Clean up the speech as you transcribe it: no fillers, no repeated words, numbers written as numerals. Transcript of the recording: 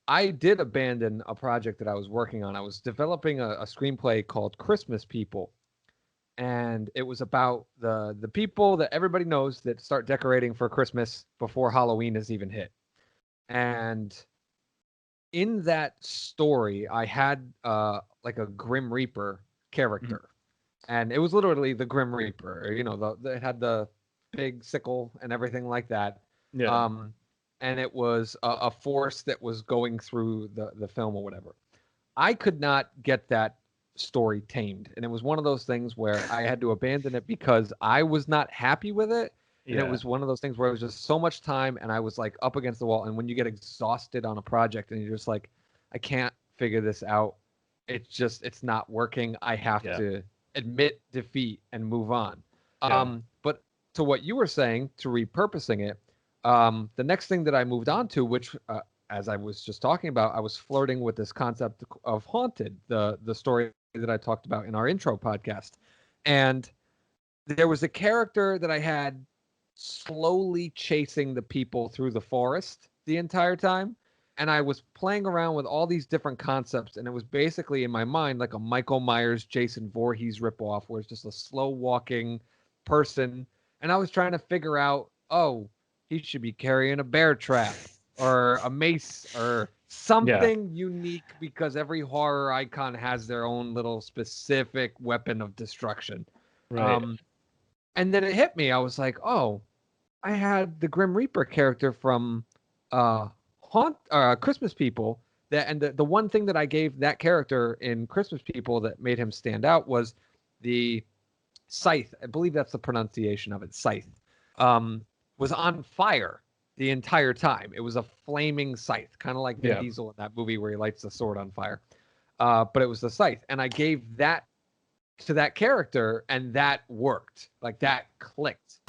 I did abandon a project that I was working on. I was developing a screenplay called Christmas People, and it was about the people that everybody knows that start decorating for Christmas before Halloween is even hit. And in that story, I had like a Grim Reaper character, and it was literally the Grim Reaper. You know, it had the big sickle and everything like that. Yeah. And it was a force that was going through the film or whatever. I could not get that story tamed, and it was one of those things where I had to abandon it because I was not happy with it. And it Yeah. was one of those things where it was just so much time, and I was like up against the wall. And when you get exhausted on a project, and you're just like, I can't figure this out. It's not working. I have Yeah. to admit defeat and move on. Yeah. But to what you were saying, to repurposing it, the next thing that I moved on to, which as I was just talking about, I was flirting with this concept of Haunted, the story that I talked about in our intro podcast. And there was a character that I had slowly chasing the people through the forest the entire time. And I was playing around with all these different concepts, and it was basically in my mind like a Michael Myers, Jason Voorhees ripoff, where it's just a slow walking person. And I was trying to figure out, oh, he should be carrying a bear trap or a mace or Yeah. something unique, because every horror icon has their own little specific weapon of destruction. Right. Um, and then it hit me. I was like, oh, I had the Grim Reaper character from Christmas People. And the one thing that I gave that character in Christmas People that made him stand out was the scythe. I believe that's the pronunciation of it. Scythe was on fire the entire time. It was a flaming scythe, kind of like Vin Yeah. Diesel in that movie where he lights the sword on fire. But it was the scythe, and I gave that to that character, and that worked. Like, that clicked.